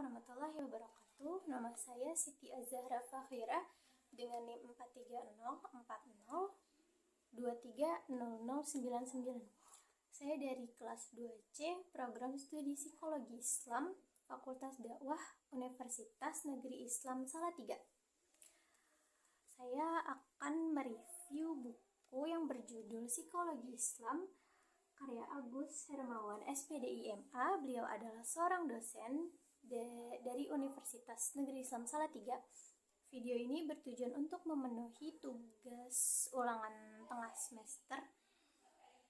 warahmatullahi wabarakatuh. Nama saya Siti Az-Zahra Fakhira dengan NIM 43040230099. Saya dari kelas 2C, program studi Psikologi Islam, Fakultas Dakwah, Universitas Negeri Islam Salatiga. Saya akan mereview buku yang berjudul Psikologi Islam, karya Agus Hermawan, SPD IMA. Beliau adalah seorang dosen dari Universitas Negeri Islam Salatiga. Video ini bertujuan untuk memenuhi tugas ulangan tengah semester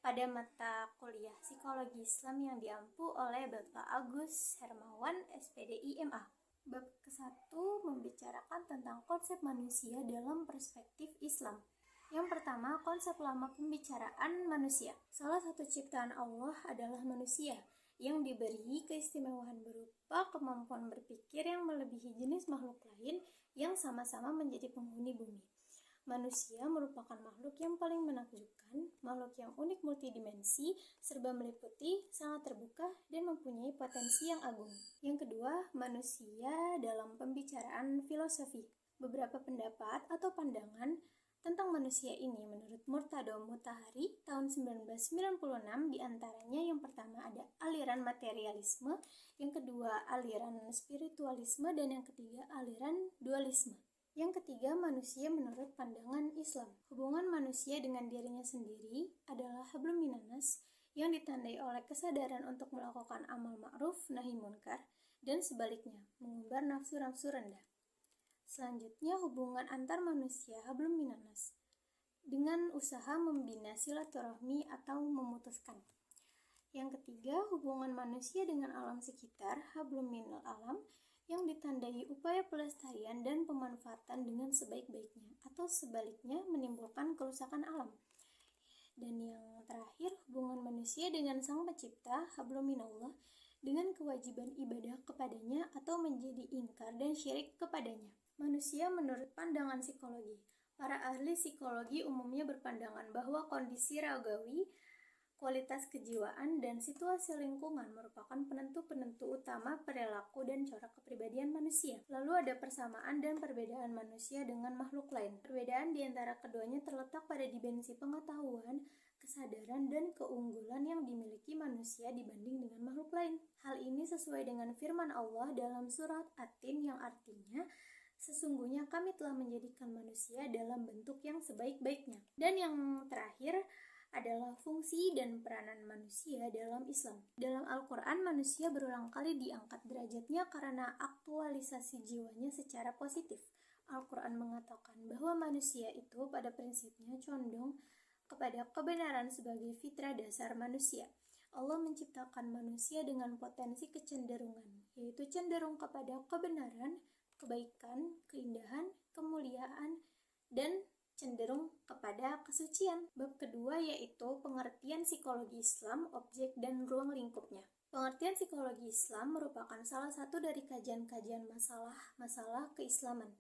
pada mata kuliah Psikologi Islam yang diampu oleh Bapak Agus Hermawan, SPD IMA. Bab ke-1 membicarakan tentang konsep manusia dalam perspektif Islam. Yang pertama, konsep lama pembicaraan manusia. Salah satu ciptaan Allah adalah manusia yang diberi keistimewaan berupa kemampuan berpikir yang melebihi jenis makhluk lain yang sama-sama menjadi penghuni bumi. Manusia merupakan makhluk yang paling menakjubkan, makhluk yang unik multidimensi, serba meliputi, sangat terbuka, dan mempunyai potensi yang agung. Yang kedua, manusia dalam pembicaraan filosofi. Beberapa pendapat atau pandangan tentang manusia ini menurut Murtado Mutahari tahun 1996, diantaranya yang pertama ada aliran materialisme, yang kedua aliran spiritualisme, dan yang ketiga aliran dualisme. Yang ketiga, manusia menurut pandangan Islam. Hubungan manusia dengan dirinya sendiri adalah hablum minanas yang ditandai oleh kesadaran untuk melakukan amal ma'ruf nahi munkar dan sebaliknya, mengumbar nafsu-nafsu rendah. Selanjutnya, hubungan antar manusia hablum minanas dengan usaha membina silaturahmi atau memutuskan. Yang ketiga, hubungan manusia dengan alam sekitar hablum minal alam yang ditandai upaya pelestarian dan pemanfaatan dengan sebaik-baiknya atau sebaliknya menimbulkan kerusakan alam. Dan yang terakhir, hubungan manusia dengan Sang Pencipta hablum minallah dengan kewajiban ibadah kepadanya atau menjadi ingkar dan syirik kepadanya. Manusia menurut pandangan psikologi. Para ahli psikologi umumnya berpandangan bahwa kondisi rogawi, kualitas kejiwaan, dan situasi lingkungan merupakan penentu-penentu utama perilaku dan corak kepribadian manusia. Lalu ada persamaan dan perbedaan manusia dengan makhluk lain. Perbedaan di antara keduanya terletak pada dimensi pengetahuan, kesadaran, dan keunggulan yang dimiliki manusia dibanding dengan makhluk lain. Hal ini sesuai dengan firman Allah dalam surat At-Tin yang artinya, sesungguhnya kami telah menjadikan manusia dalam bentuk yang sebaik-baiknya. Dan yang terakhir adalah fungsi dan peranan manusia dalam Islam. Dalam Al-Quran, manusia berulang kali diangkat derajatnya karena aktualisasi jiwanya secara positif. Al-Quran mengatakan bahwa manusia itu pada prinsipnya condong kepada kebenaran sebagai fitrah dasar manusia. Allah menciptakan manusia dengan potensi kecenderungan, yaitu cenderung kepada kebenaran, kebaikan, keindahan, kemuliaan, dan cenderung kepada kesucian. Bab kedua yaitu pengertian psikologi Islam, objek dan ruang lingkupnya. Pengertian psikologi Islam merupakan salah satu dari kajian-kajian masalah keislaman.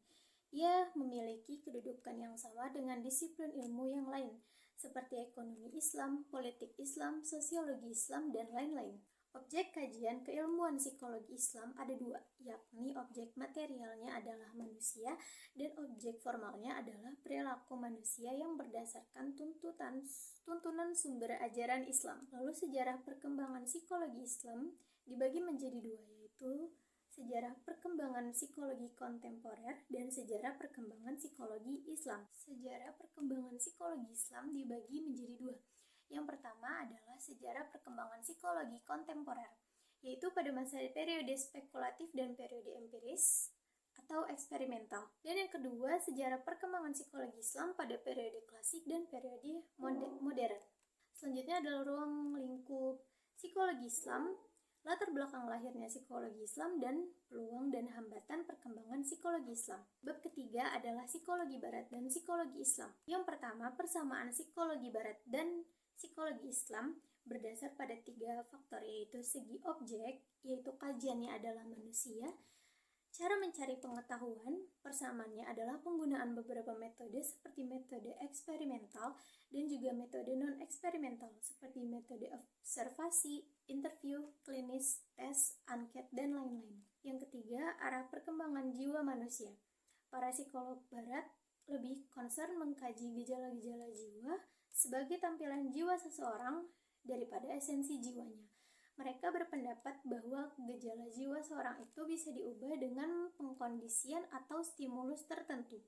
Ia memiliki kedudukan yang sama dengan disiplin ilmu yang lain, seperti ekonomi Islam, politik Islam, sosiologi Islam, dan lain-lain. Objek kajian keilmuan psikologi Islam ada dua, yakni objek materialnya adalah manusia dan objek formalnya adalah perilaku manusia yang berdasarkan tuntunan sumber ajaran Islam. Lalu sejarah perkembangan psikologi Islam dibagi menjadi dua, yaitu sejarah perkembangan psikologi kontemporer dan sejarah perkembangan psikologi Islam. Sejarah perkembangan psikologi Islam dibagi menjadi dua. Yang pertama adalah sejarah perkembangan psikologi kontemporer, yaitu pada masa periode spekulatif dan periode empiris atau eksperimental. Dan yang kedua, sejarah perkembangan psikologi Islam pada periode klasik dan periode modern. Selanjutnya adalah ruang lingkup psikologi Islam, latar belakang lahirnya psikologi Islam, dan peluang dan hambatan perkembangan psikologi Islam. Bab ketiga adalah psikologi Barat dan psikologi Islam. Yang pertama, persamaan psikologi Barat dan psikologi Islam berdasar pada tiga faktor, yaitu segi objek, yaitu kajiannya adalah manusia, Cara mencari pengetahuan, persamaannya adalah penggunaan beberapa metode seperti metode eksperimental dan juga metode non-eksperimental seperti metode observasi, interview, klinis, tes, anket, dan lain-lain. Yang ketiga, arah perkembangan jiwa manusia. Para psikolog barat lebih concern mengkaji gejala-gejala jiwa sebagai tampilan jiwa seseorang daripada esensi jiwanya. Mereka berpendapat bahwa gejala jiwa seorang itu bisa diubah dengan pengkondisian atau stimulus tertentu.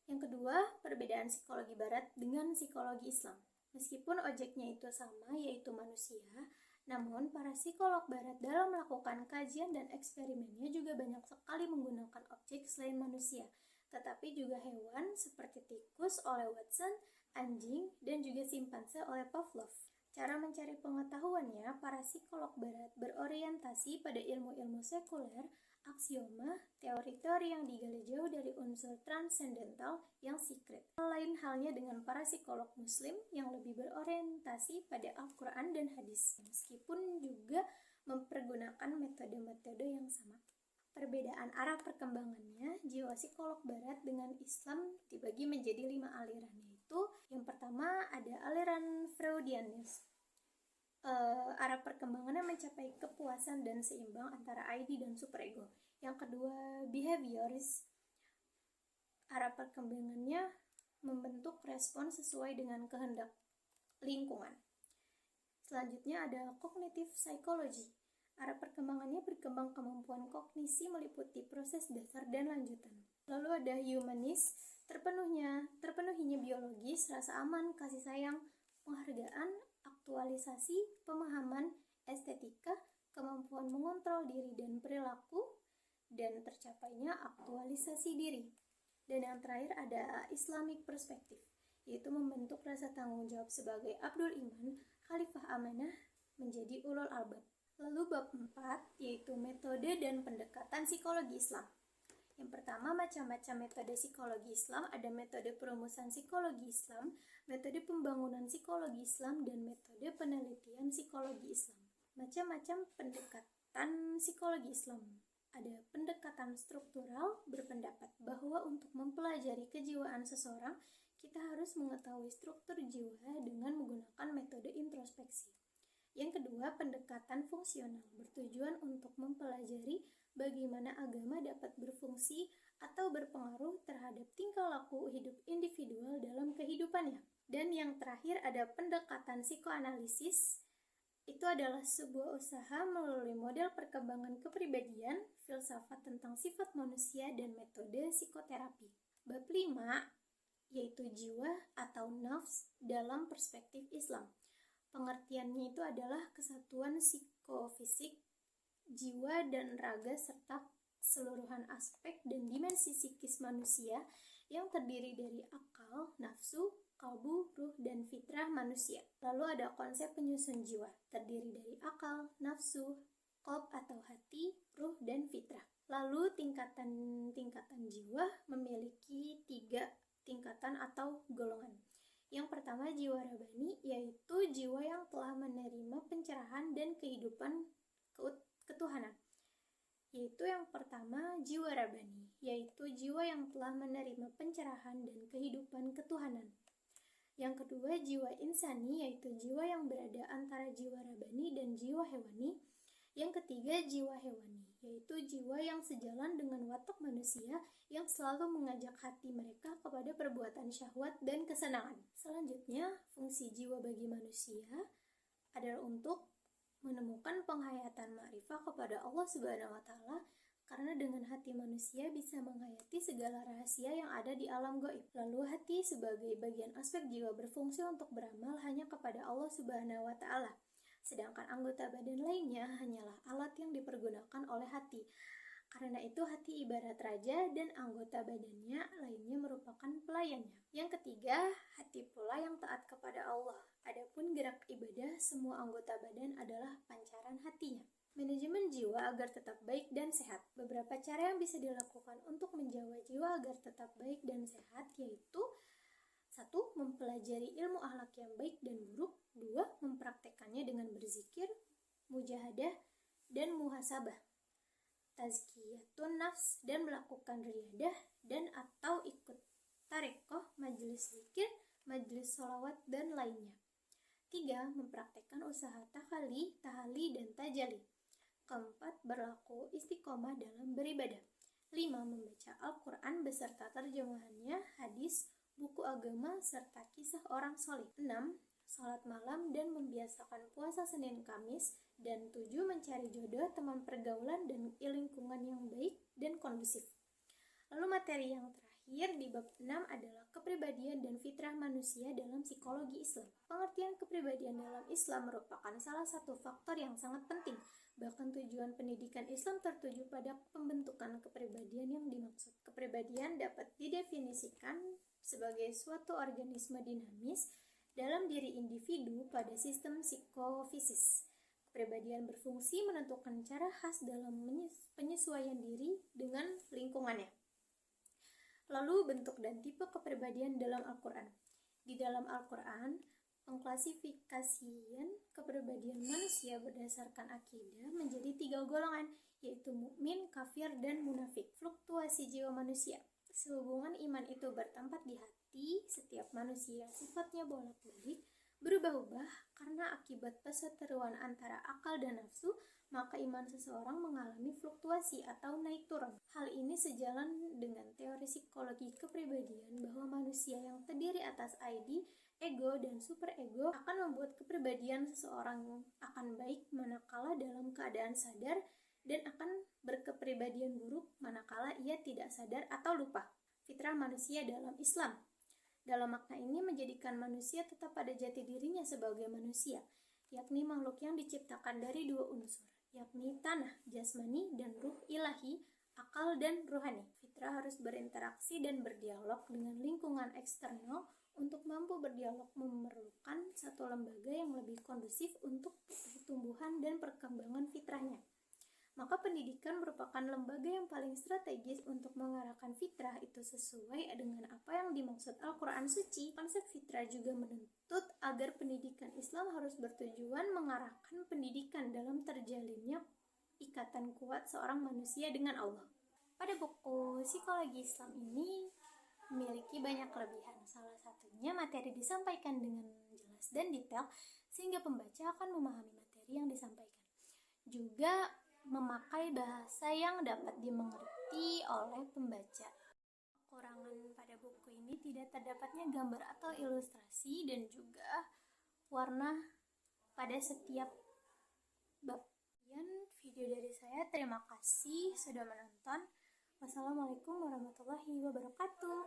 Yang kedua, perbedaan psikologi barat dengan psikologi Islam. Meskipun objeknya itu sama, yaitu manusia, namun para psikolog barat dalam melakukan kajian dan eksperimennya juga banyak sekali menggunakan objek selain manusia, tetapi juga hewan seperti tikus oleh Watson, anjing, dan juga simpanse oleh Pavlov. Cara mencari pengetahuannya, para psikolog barat berorientasi pada ilmu-ilmu sekuler, aksioma, teori-teori yang digali jauh dari unsur transcendental yang secret. Lain halnya dengan para psikolog muslim yang lebih berorientasi pada Al-Quran dan hadis, meskipun juga mempergunakan metode-metode yang sama. Perbedaan arah perkembangannya, jiwa psikolog barat dengan Islam dibagi menjadi 5 aliran, yaitu yang pertama ada aliran Freudianisme. Arah perkembangannya mencapai kepuasan dan seimbang antara ID dan superego. Yang kedua, behavioris. Arah perkembangannya membentuk respon sesuai dengan kehendak lingkungan. Selanjutnya ada cognitive psychology. Arah perkembangannya berkembang kemampuan kognisi meliputi proses dasar dan lanjutan. Lalu ada humanis, terpenuhinya biologis, rasa aman, kasih sayang, penghargaan, aktualisasi, pemahaman, estetika, kemampuan mengontrol diri dan perilaku, dan tercapainya aktualisasi diri. Dan yang terakhir ada Islamic perspective, yaitu membentuk rasa tanggung jawab sebagai Abdul Iman, Khalifah Amanah, menjadi ulul albab. Lalu bab 4, yaitu metode dan pendekatan psikologi Islam. Yang pertama, macam-macam metode psikologi Islam. Ada metode perumusan psikologi Islam, metode pembangunan psikologi Islam, dan metode penelitian psikologi Islam. Macam-macam pendekatan psikologi Islam. Ada pendekatan struktural, berpendapat bahwa untuk mempelajari kejiwaan seseorang, kita harus mengetahui struktur jiwa dengan menggunakan metode introspeksi. Yang kedua, pendekatan fungsional, bertujuan untuk mempelajari bagaimana agama dapat berfungsi atau berpengaruh terhadap tingkah laku hidup individual dalam kehidupannya. Dan yang terakhir ada pendekatan psikoanalisis. Itu adalah sebuah usaha melalui model perkembangan kepribadian, filsafat tentang sifat manusia, dan metode psikoterapi. Bab 5, yaitu jiwa atau nafs dalam perspektif Islam. Pengertiannya itu adalah kesatuan psikofisik, jiwa dan raga serta keseluruhan aspek dan dimensi psikis manusia yang terdiri dari akal, nafsu, kalbu, ruh, dan fitrah manusia. Lalu ada konsep penyusun jiwa, terdiri dari akal, nafsu, qalb atau hati, ruh, dan fitrah. Lalu tingkatan jiwa memiliki 3 tingkatan atau golongan. Yang pertama, jiwa rabani, yaitu jiwa yang telah menerima pencerahan dan kehidupan ketuhanan. Yaitu yang pertama, jiwa rabani, yaitu jiwa yang telah menerima pencerahan dan kehidupan ketuhanan. Yang kedua, jiwa insani, yaitu jiwa yang berada antara jiwa rabani dan jiwa hewani. Yang ketiga, jiwa hewani, yaitu jiwa yang sejalan dengan watak manusia yang selalu mengajak hati mereka kepada perbuatan syahwat dan kesenangan. Selanjutnya, fungsi jiwa bagi manusia adalah untuk menemukan penghayatan ma'rifah kepada Allah Subhanahu wa Ta'ala, karena dengan hati manusia bisa menghayati segala rahasia yang ada di alam gaib. Lalu hati sebagai bagian aspek jiwa berfungsi untuk beramal hanya kepada Allah Subhanahu wa Ta'ala. Sedangkan anggota badan lainnya hanyalah alat yang dipergunakan oleh hati. Karena itu hati ibarat raja dan anggota badannya lainnya merupakan pelayannya. Yang ketiga, hati pula yang taat kepada Allah. Adapun gerak ibadah, semua anggota badan adalah pancaran hatinya. Manajemen jiwa agar tetap baik dan sehat. Beberapa cara yang bisa dilakukan untuk menjaga jiwa agar tetap baik dan sehat yaitu 1. Mempelajari ilmu akhlak yang baik dan buruk. 2. Mempraktekannya dengan berzikir, mujahadah, dan muhasabah. tazkiyatun nafs, dan melakukan riyadah dan atau ikut tarekoh, majelis zikir, majelis sholawat, dan lainnya. 3. Mempraktekkan usaha tahali, dan tajali. 4. Berlaku istiqomah dalam beribadah. 5. Membaca Al-Quran beserta terjemahannya, hadis, buku agama, serta kisah orang soleh. 6. Sholat malam dan membiasakan puasa Senin Kamis. Dan 7. Mencari jodoh, teman pergaulan, dan lingkungan yang baik dan kondusif. Lalu materi yang terakhir di bab 6 adalah kepribadian dan fitrah manusia dalam psikologi Islam. Pengertian kepribadian dalam Islam merupakan salah satu faktor yang sangat penting. Bahkan tujuan pendidikan Islam tertuju pada pembentukan kepribadian yang dimaksud. Kepribadian dapat didefinisikan sebagai suatu organisme dinamis dalam diri individu pada sistem psikofisis. Kepribadian berfungsi menentukan cara khas dalam penyesuaian diri dengan lingkungannya. Lalu bentuk dan tipe kepribadian dalam Al-Quran. Di dalam Al-Quran, pengklasifikasian kepribadian manusia berdasarkan akidah menjadi 3 golongan, yaitu mukmin, kafir, dan munafik. Fluktuasi jiwa manusia. Sehubungan iman itu bertempat di hati, setiap manusia yang sifatnya bolak-balik berubah-ubah karena akibat perseteruan antara akal dan nafsu, maka iman seseorang mengalami fluktuasi atau naik turun. Hal ini sejalan dengan teori psikologi kepribadian bahwa manusia yang terdiri atas ID, ego, dan superego akan membuat kepribadian seseorang akan baik manakala dalam keadaan sadar dan akan berkepribadian buruk manakala ia tidak sadar atau lupa. Fitrah manusia dalam Islam. Dalam makna ini menjadikan manusia tetap pada jati dirinya sebagai manusia, yakni makhluk yang diciptakan dari 2 unsur, yakni tanah, jasmani, dan ruh ilahi, akal dan rohani. Fitrah harus berinteraksi dan berdialog dengan lingkungan eksternal. Untuk mampu berdialog memerlukan satu lembaga yang lebih kondusif untuk pertumbuhan dan perkembangan fitrahnya. Maka pendidikan merupakan lembaga yang paling strategis untuk mengarahkan fitrah itu sesuai dengan apa yang dimaksud Al-Quran Suci. Konsep fitrah juga menuntut agar pendidikan Islam harus bertujuan mengarahkan pendidikan dalam terjalinnya ikatan kuat seorang manusia dengan Allah. Pada buku Psikologi Islam ini memiliki banyak kelebihan. Salah satunya materi disampaikan dengan jelas dan detail sehingga pembaca akan memahami materi yang disampaikan. Juga memakai bahasa yang dapat dimengerti oleh pembaca. Kekurangan pada buku ini tidak terdapatnya gambar atau ilustrasi dan juga warna pada setiap bab. Sekian video dari saya. Terima kasih sudah menonton. Wassalamualaikum warahmatullahi wabarakatuh.